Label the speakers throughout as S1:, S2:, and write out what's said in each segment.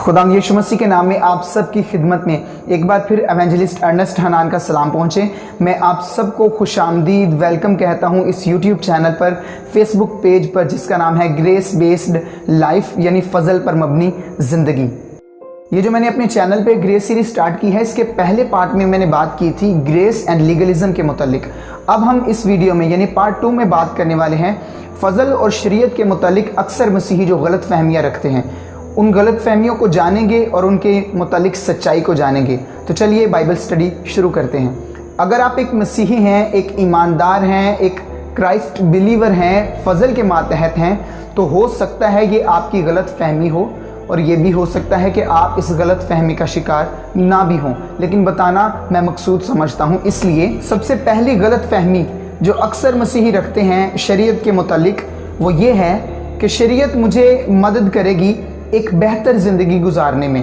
S1: खुदा यीशु मसीह के नाम में आप सब की खिदमत में एक बार फिर एवेंजलिस्ट अर्नेस्ट हनान का सलाम पहुँचे। मैं आप सबको खुशामदीद वेलकम कहता हूँ इस यूट्यूब चैनल पर, फेसबुक पेज पर जिसका नाम है ग्रेस बेस्ड लाइफ यानी फ़ज़ल पर मबनी ज़िंदगी। ये जो मैंने अपने चैनल पे ग्रेस सीरीज स्टार्ट की है, इसके पहले पार्ट में मैंने बात की थी ग्रेस एंड लीगलिज्म के मुतालिक। अब हम इस वीडियो में यानी पार्ट 2 में बात करने वाले हैं फ़ज़ल और शरीयत के मुतालिक अक्सर मसीही जो गलत फहमियाँ रखते हैं, उन गलत फहमियों को जानेंगे और उनके मुतालिक सच्चाई को जानेंगे। तो चलिए बाइबल स्टडी शुरू करते हैं। अगर आप एक मसीही हैं, एक ईमानदार हैं, एक क्राइस्ट बिलीवर हैं, फ़ज़ल के मातहत हैं, तो हो सकता है ये आपकी गलत फहमी हो और ये भी हो सकता है कि आप इस गलत फहमी का शिकार ना भी हों, लेकिन बताना मैं मकसूद समझता हूँ। इसलिए सबसे पहली गलत फहमी जो अक्सर मसीही रखते हैं शरीयत के मुतालिक, वो ये है कि शरीयत मुझे मदद करेगी एक बेहतर ज़िंदगी गुजारने में।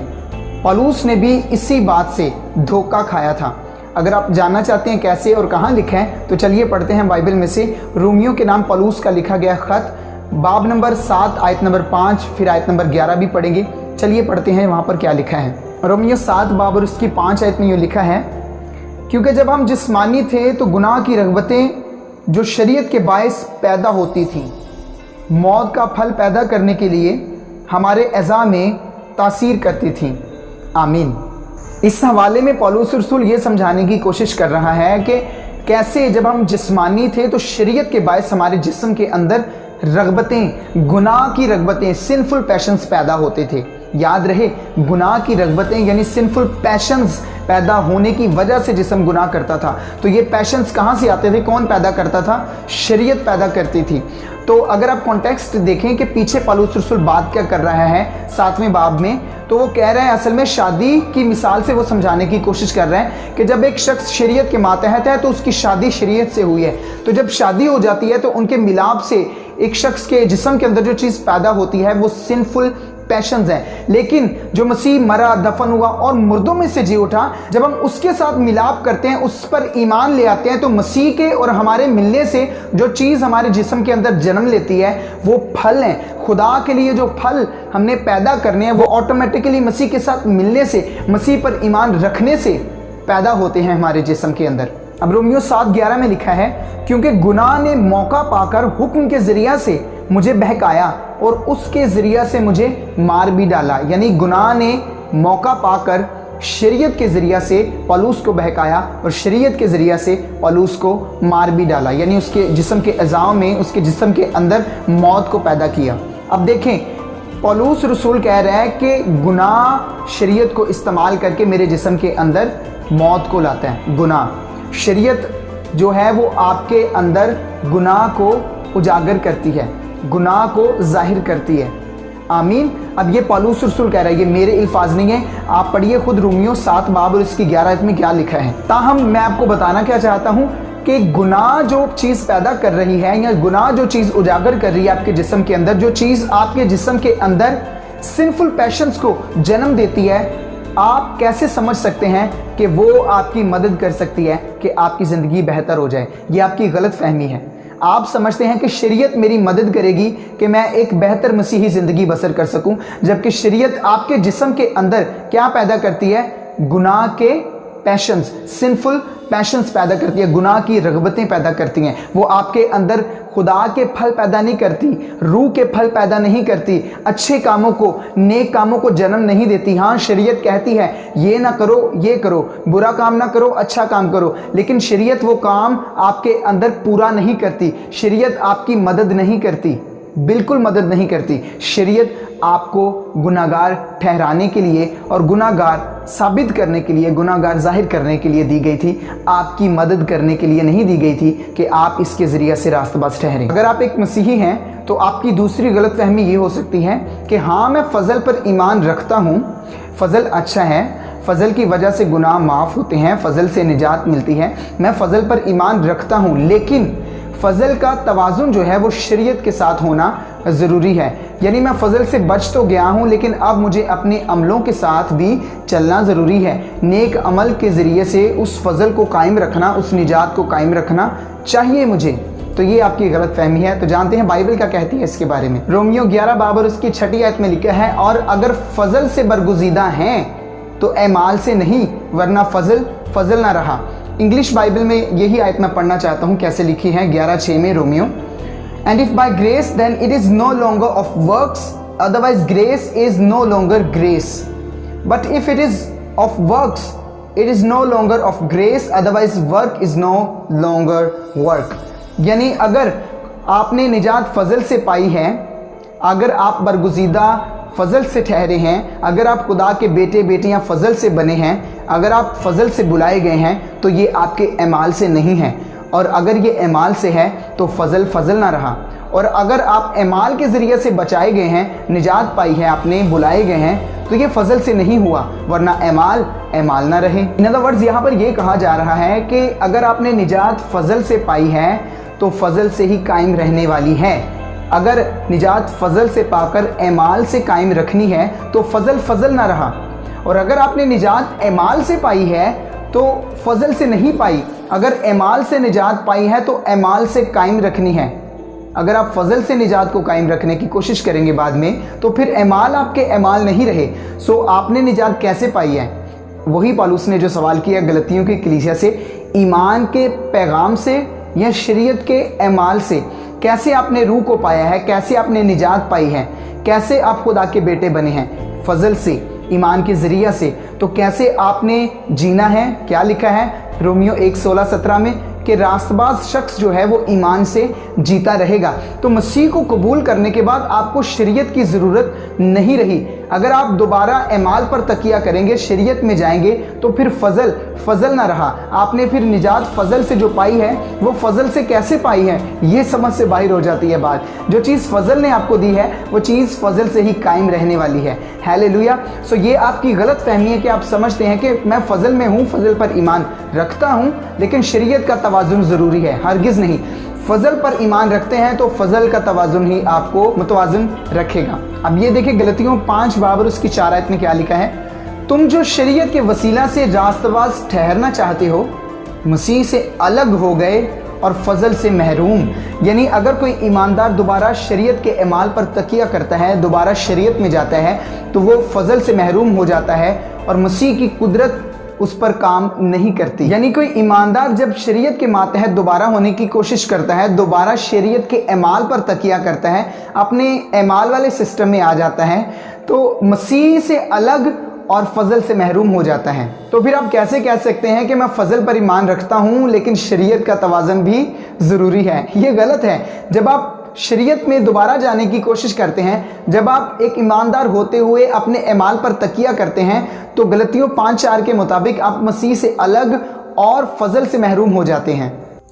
S1: पौलुस ने भी इसी बात से धोखा खाया था। अगर आप जानना चाहते हैं कैसे और कहाँ लिखा है, तो चलिए पढ़ते हैं बाइबल में से रोमियो के नाम पौलुस का लिखा गया ख़त, बाब नंबर 7 आयत नंबर 5 फिर आयत नंबर 11 भी पढ़ेंगे। चलिए पढ़ते हैं वहाँ पर क्या लिखा है। रोमियो 7 बाब और उसकी 5 आयत में ये लिखा है, क्योंकि जब हम जिस्मानी थे तो गुनाह की रग़बतें जो शरीयत के बायस पैदा होती थी, मौत का फल पैदा करने के लिए हमारे अज़ा में तासीर करती थी। आमीन। इस हवाले में पौलुस रसूल ये समझाने की कोशिश कर रहा है कि कैसे जब हम जिस्मानी थे तो शरीयत के बायस हमारे जिस्म के अंदर रग़बतें, गुनाह की रग़बतें, सिनफुल पैशंस पैदा होते थे। याद रहे, गुनाह की रग़बतें यानी सिनफुल पैशंस पैदा होने की वजह से जिस्म गुनाह करता था। तो ये पैशंस कहाँ से आते थे? कौन पैदा करता था? शरीयत पैदा करती थी। तो अगर आप कॉन्टेक्स्ट देखें कि पीछे पौलुस रसूल बात क्या कर रहा है 7वें बाब में, तो वो कह रहे हैं, असल में शादी की मिसाल से वो समझाने की कोशिश कर रहे हैं कि जब एक शख्स शरीयत के मातहत है तो उसकी शादी शरीयत से हुई है। तो जब शादी हो जाती है तो उनके मिलाप से एक शख्स के जिस्म के अंदर जो चीज़ पैदा होती है वो सिनफुल पैशंस हैं। लेकिन जो मसीह मरा, दफन हुआ और मुर्दों में से जी उठा, जब हम उसके साथ मिलाप करते हैं, उस पर ईमान ले आते हैं, तो मसीह के और हमारे मिलने से जो चीज़ हमारे जिस्म के अंदर जन्म लेती है वो फल हैं। खुदा के लिए जो फल हमने पैदा करने हैं वो ऑटोमेटिकली मसीह के साथ मिलने से, मसीह पर ईमान रखने से पैदा होते हैं हमारे जिस्म के अंदर। अब रोमियो 7:11 में लिखा है, क्योंकि गुनाह ने मौका पाकर हुक्म के ज़रिया से मुझे बहकाया और उसके ज़रिया से मुझे मार भी डाला। यानी गुनाह ने मौका पाकर शरीयत के ज़रिया से पौलुस को बहकाया और शरीयत के ज़रिया से पौलुस को मार भी डाला, यानी उसके जिस्म के अज़ाव में, उसके जिस्म के अंदर मौत को पैदा किया। अब देखें, पौलुस रसूल कह रहा है कि गुनाह शरीयत को इस्तेमाल करके मेरे जिस्म के अंदर मौत को लाता है। गुनाह, शरीयत जो है वो आपके अंदर गुनाह को उजागर करती है, गुनाह को जाहिर करती है। आमीन। अब ये पौलुस रसूल कह रहा है, ये मेरे अल्फाज नहीं है, आप पढ़िए खुद रोमियो 7 बाब और इसकी 11 आयत में क्या लिखा है। ताहम मैं आपको बताना क्या चाहता हूँ कि गुनाह जो चीज़ पैदा कर रही है या गुनाह जो चीज़ उजागर कर रही है आपके जिस्म के अंदर, जो चीज़ आपके जिस्म के अंदर सिनफुल पैशंस को जन्म देती है, आप कैसे समझ सकते हैं कि वो आपकी मदद कर सकती है कि आपकी ज़िंदगी बेहतर हो जाए? ये आपकी गलत फहमी है। आप समझते हैं कि शरीयत मेरी मदद करेगी कि मैं एक बेहतर मसीही ज़िंदगी बसर कर सकूं, जबकि शरीयत आपके जिस्म के अंदर क्या पैदा करती है? गुनाह के पैशंस, सिनफुल पैशंस पैदा करती है, गुनाह की रग़बतें पैदा करती हैं। वो आपके अंदर खुदा के फल पैदा नहीं करती, रूह के फल पैदा नहीं करती, अच्छे कामों को, नेक कामों को जन्म नहीं देती। हाँ, शरीयत कहती है ये ना करो, ये करो, बुरा काम ना करो, अच्छा काम करो, लेकिन शरीयत वो काम आपके अंदर पूरा नहीं करती। शरीयत आपकी मदद नहीं करती, बिल्कुल मदद नहीं करती। शरीयत आपको गुनाहगार ठहराने के लिए और गुनाहगार साबित करने के लिए, गुनाहगार जाहिर करने के लिए दी गई थी, आपकी मदद करने के लिए नहीं दी गई थी कि आप इसके ज़रिए से रास्तबाज़ ठहरें। अगर आप एक मसीही हैं तो आपकी दूसरी गलतफहमी ये हो सकती है कि हाँ, मैं फ़ज़ल पर ईमान रखता हूँ, फ़ज़ल अच्छा है, फ़ज़ल की वजह से गुनाह माफ़ होते हैं, फ़ज़ल से निजात मिलती है, मैं फ़ज़ल पर ईमान रखता हूँ, लेकिन फ़ज़ल का तवाज़ुन जो है वो शरीयत के साथ होना ज़रूरी है। यानी मैं फ़ज़ल से बच तो गया हूँ, लेकिन अब मुझे अपने अमलों के साथ भी चलना ज़रूरी है। नेक अमल के ज़रिए से उस फ़ज़ल को कायम रखना, उस निजात को कायम रखना चाहिए मुझे। तो ये आपकी गलत फहमी है। तो जानते हैं बाइबल क्या कहती है इसके बारे में। रोमियो 11 बाब और उसकी 6 आयत में लिखा है, और अगर फजल से बरगुजीदा हैं तो एमाल से नहीं, वरना फजल ना रहा। इंग्लिश बाइबल में यही आयत मैं पढ़ना चाहता हूँ कैसे लिखी है 11:6 में रोमियो। And if by grace then it is no longer of works, otherwise grace is no longer grace, but if it is of works it is no longer of grace, otherwise work is no longer work. यानी अगर आपने निजात फजल से पाई है, अगर आप बरगुजीदा फजल से ठहरे हैं, अगर आप खुदा के बेटे बेटियां फजल से बने हैं, अगर आप फजल से बुलाए गए हैं, तो ये आपके एमाल से नहीं है। और अगर ये एमाल से है तो फजल ना रहा। और अगर आप एमाल के ज़रिए से बचाए गए हैं, निजात पाई है आपने, बुलाए गए हैं, तो ये फजल से नहीं हुआ, वरना एमाल ना रहे। इन अदर वर्ड्स यहाँ पर ये कहा जा रहा है कि अगर आपने निजात फजल से पाई है तो फजल से ही कायम रहने वाली है। अगर निजात फजल से पाकर एमाल से कायम रखनी है तो फजल ना रहा। और अगर आपने निजात एमाल से पाई है तो फजल से नहीं पाई। अगर एमाल से निजात पाई है तो एमाल से कायम रखनी है। अगर आप फजल से निजात को कायम रखने की कोशिश करेंगे बाद में, तो फिर एमाल आपके एमाल नहीं रहे। सो आपने निजात कैसे पाई है? वही पौलुस ने जो सवाल किया गलतियों की कलीसिया से, ईमान के पैगाम से या शरीयत के एमाल से। कैसे आपने रूह को पाया है, कैसे आपने निजात पाई है, कैसे आप खुदा के बेटे बने हैं? फजल से, ईमान के ज़रिया से। तो कैसे आपने जीना है? क्या लिखा है रोमियो 1:16-17 में कि रास्तबाज शख्स जो है वो ईमान से जीता रहेगा। तो मसीह को कबूल करने के बाद आपको शरीयत की ज़रूरत नहीं रही। अगर आप दोबारा एमाल पर तकिया करेंगे, शरीयत में जाएंगे, तो फिर फजल ना रहा। आपने फिर निजात फजल से जो पाई है वो फजल से कैसे पाई है, ये समझ से बाहर हो जाती है बात। जो चीज़ फजल ने आपको दी है वो चीज़ फजल से ही कायम रहने वाली है। हालेलुया। सो ये आपकी गलत फहमी है कि आप समझते हैं कि मैं फजल में हूँ, फजल पर ईमान रखता हूँ, लेकिन शरीयत का तवाज़ुन ज़रूरी है। हरगिज़ नहीं। फजल पर ईमान रखते हैं तो फजल का तवाज़ुन ही आपको मुतवाज़िन रखेगा। अब ये देखिए गलतियों 5 बाब और उसकी 4 आयत में क्या लिखा है, तुम जो शरीयत के वसीला से रास्तबाज ठहरना चाहते हो, मसीह से अलग हो गए और फजल से महरूम। यानी अगर कोई ईमानदार दोबारा शरीयत के एमाल पर तकिया करता है, दोबारा शरीयत में जाता है, तो वो फजल से महरूम हो जाता है और मसीह की कुदरत उस पर काम नहीं करती। यानी कोई ईमानदार जब शरीयत के मातहत दोबारा होने की कोशिश करता है, दोबारा शरीयत के एमाल पर तकिया करता है, अपने एमाल वाले सिस्टम में आ जाता है, तो मसीह से अलग और फजल से महरूम हो जाता है। तो फिर आप कैसे कह सकते हैं कि मैं फजल पर ईमान रखता हूँ लेकिन शरीयत का तवाज़ुन भी ज़रूरी है? ये गलत है। जब आप शरीयत में दोबारा जाने की कोशिश करते हैं, जब आप एक ईमानदार होते हुए अपने एमाल पर तकिया करते हैं, तो गलतियों 5:4 के मुताबिक आप मसीह से अलग और फजल से महरूम हो जाते हैं।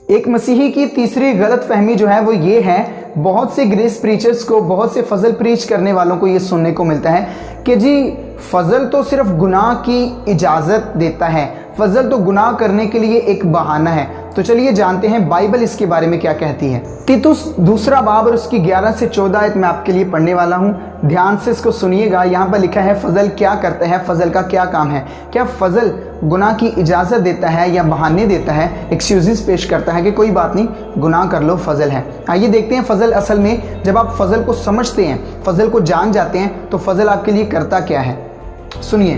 S1: एक मसीही की तीसरी गलत फहमी जो है वो ये है, बहुत से ग्रेस प्रीचर्स को, बहुत से फजल प्रीच करने वालों को ये सुनने को मिलता है कि जी फजल तो सिर्फ गुनाह की इजाज़त देता है, फजल तो गुनाह करने के लिए एक बहाना है। तो चलिए जानते हैं बाइबल इसके बारे में क्या कहती है। तीतुस 2 बाब और उसकी 11 से 14 आयत मैं आपके लिए पढ़ने वाला हूँ, ध्यान से इसको सुनिएगा। यहाँ पर लिखा है फजल क्या करता है, फजल का क्या काम है। क्या फजल गुनाह की इजाज़त देता है या बहाने देता है, एक्सक्यूज़ पेश करता है कि कोई बात नहीं, गुनाह कर लो, फजल है? आइए देखते हैं फजल असल में, जब आप फजल को समझते हैं, फजल को जान जाते हैं, तो फजल आपके लिए करता क्या है। सुनिए,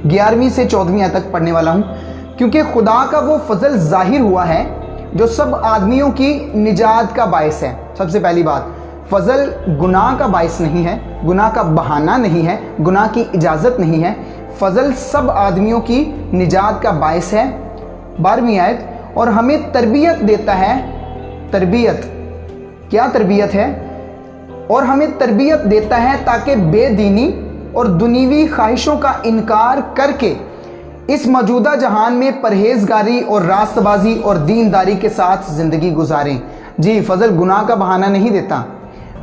S1: 11वीं से 14वीं आयत तक पढ़ने वाला हूँ। क्योंकि खुदा का वो फजल जाहिर हुआ है जो सब आदमियों की निजात का बायस है। सबसे पहली बात, फजल गुनाह का बायस नहीं है, गुनाह का बहाना नहीं है, गुनाह की इजाज़त नहीं है। फजल सब आदमियों की निजात का बायस है। 12वीं आयत, और हमें तरबियत देता है। तरबियत क्या तरबियत है? और हमें तरबियत देता है ताकि बेदीनी और दुनियावी ख्वाहिशों का इनकार करके इस मौजूदा जहान में परहेजगारी और रास्तबाजी और दीनदारी के साथ ज़िंदगी गुजारें। जी, फजल गुनाह का बहाना नहीं देता,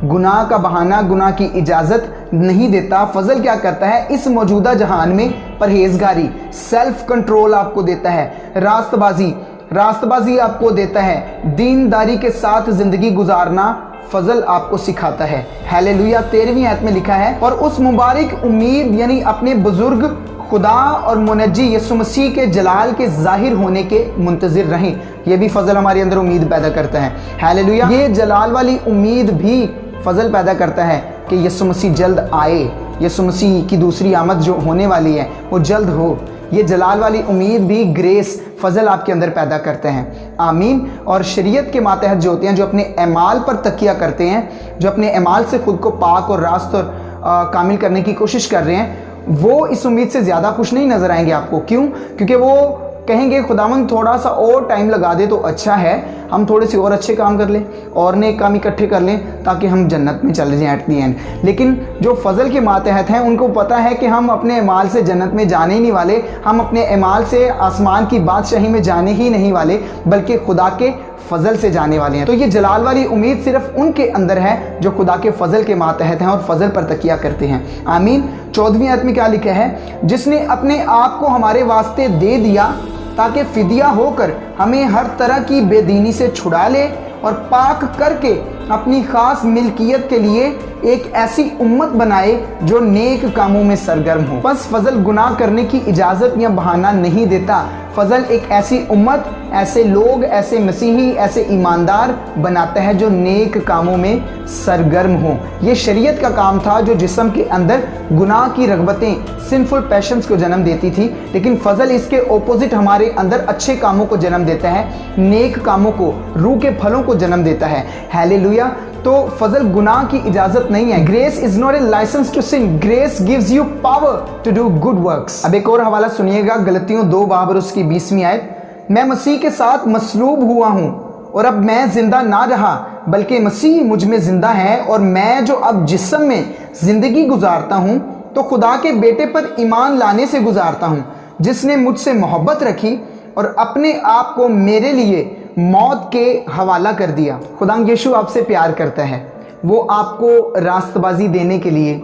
S1: गुनाह का बहाना, गुनाह की इजाज़त नहीं देता। फजल क्या करता है? इस मौजूदा जहान में परहेजगारी, सेल्फ कंट्रोल आपको देता है, रास्तबाजी आपको देता है, दीनदारी के साथ ज़िंदगी गुजारना फजल आपको सिखाता है। हालेलुया। 13वीं आयत में लिखा है, और उस मुबारक उम्मीद यानी अपने बुजुर्ग खुदा और मुनज्जी यसु मसीह के जलाल के ज़ाहिर होने के मुंतज़िर रहें। ये भी फ़ज़ल हमारे अंदर उम्मीद पैदा करता है। हालेलुया। ये जलाल वाली उम्मीद भी फ़ज़ल पैदा करता है कि यसु मसीह जल्द आए, यसु मसीह की दूसरी आमद जो होने वाली है वो जल्द हो। ये जलाल वाली उम्मीद भी ग्रेस फ़ज़ल आपके अंदर पैदा करते हैं। आमीन। और शरीयत के मातहत जो होते हैं, जो अपने अमाल पर तकिया करते हैं, जो अपने अमाल से ख़ुद को पाक और रास्त और कामिल करने की कोशिश कर रहे हैं, वो इस उम्मीद से ज़्यादा खुश नहीं नज़र आएंगे आपको। क्यों? क्योंकि वो कहेंगे खुदावंद थोड़ा सा और टाइम लगा दे तो अच्छा है, हम थोड़े से और अच्छे काम कर लें और नेक काम इकट्ठे कर लें ताकि हम जन्नत में चले जाएं एट दी एंड। लेकिन जो फ़ज़ल के मातहत हैं उनको पता है कि हम अपने अमाल से जन्नत में जाने ही नहीं वाले, हम अपने अमाल से आसमान की बादशाही में जाने ही नहीं वाले, बल्कि खुदा के फ़ज़ल से जाने वाले हैं। तो ये जलाल वाली उम्मीद सिर्फ उनके अंदर है जो खुदा के फ़ज़ल के मातहत हैं और फ़ज़ल पर तकिया करते हैं। आमीन। 14वीं आयत में क्या लिखा है? जिसने अपने आप को हमारे वास्ते दे दिया ताकि फ़िदिया होकर हमें हर तरह की बेदीनी से छुड़ा ले और पाक करके अपनी ख़ास मिल्कियत के लिए एक ऐसी उम्मत बनाए जो नेक कामों में सरगर्म हो। बस फ़ज़ल गुनाह करने की इजाज़त या बहाना नहीं देता। फ़ज़ल एक ऐसी उम्मत, ऐसे लोग, ऐसे मसीही, ऐसे ईमानदार बनाता है जो नेक कामों में सरगर्म हो। ये शरीयत का काम था जो जिस्म के अंदर गुनाह की रग़बतें, सिंफुल पैशंस को जन्म देती थी, लेकिन फ़ज़ल इसके ओपोजिट हमारे अंदर अच्छे कामों को जन्म देता है, नेक कामों को, रूह के फलों को जन्म देता है। हालेलुया। तो फ़ज़ल गुनाह की इजाज़त नहीं है। Grace is not a licence to sin, grace gives you power to do good works. अब एक और हवाला सुनिएगा, गलतियों 2 बाब और उसकी 20वीं आयत। मैं मसीह के साथ मसलूब हुआ हूँ और अब मैं ज़िंदा ना रहा बल्कि मसीह मुझ में ज़िंदा है, और मैं जो अब जिस्म में ज़िंदगी गुजारता हूँ तो खुदा के बेटे पर ईमान लाने से गुजारता हूँ, जिसने मुझसे मोहब्बत रखी और अपने आप को मेरे लिए मौत के हवाला कर दिया। खुदा यीशु आपसे प्यार करता है। वो आपको रास्तबाजी देने के लिए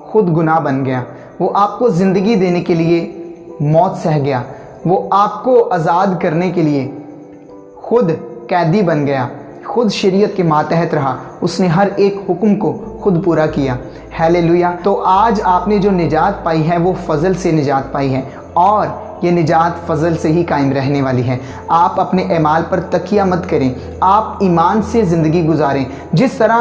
S1: खुद गुनाह बन गया, वो आपको ज़िंदगी देने के लिए मौत सह गया, वो आपको आज़ाद करने के लिए खुद कैदी बन गया, खुद शरीयत के मातहत रहा, उसने हर एक हुक्म को खुद पूरा किया। हालेलुया। तो आज आपने जो निजात पाई है वो फ़ज़ल से निजात पाई है, और ये निजात फ़ज़ल से ही कायम रहने वाली है। आप अपने अमाल पर तकिया मत करें, आप ईमान से ज़िंदगी गुजारें। जिस तरह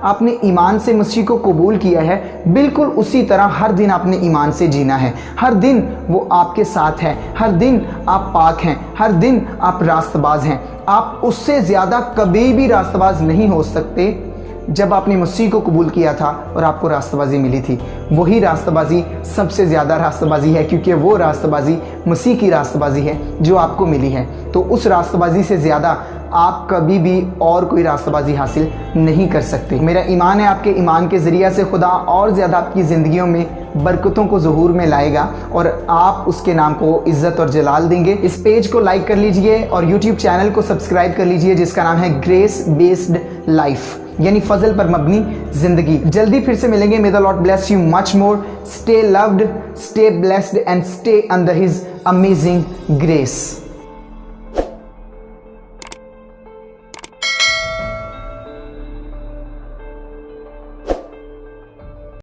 S1: आपने ईमान से मसीह को कबूल किया है, बिल्कुल उसी तरह हर दिन आपने ईमान से जीना है। हर दिन वो आपके साथ है, हर दिन आप पाक हैं, हर दिन आप रास्तबाज हैं। आप उससे ज़्यादा कभी भी रास्तबाज नहीं हो सकते। जब आपने मसीह को कबूल किया था और आपको रास्तबाजी मिली थी, वही रास्तबाजी सबसे ज़्यादा रास्तबाजी है, क्योंकि वो रास्तबाजी मसीह की रास्तबाजी है जो आपको मिली है। तो उस रास्तबाजी से ज़्यादा आप कभी भी और कोई रास्तबाजी हासिल नहीं कर सकते। मेरा ईमान है आपके ईमान के ज़रिए से खुदा और ज़्यादा आपकी ज़िंदगियों में बरकतों को ज़हूर में लाएगा और आप उसके नाम को इज़्ज़त और जलाल देंगे। इस पेज को लाइक कर लीजिए और यूट्यूब चैनल को सब्सक्राइब कर लीजिए जिसका नाम है ग्रेस बेस्ड लाइफ, यानी फ़ज़ल पर मबनी ज़िंदगी। जल्दी फिर से मिलेंगे। मे the Lord bless you much more. Stay loved, stay blessed and stay under his amazing grace.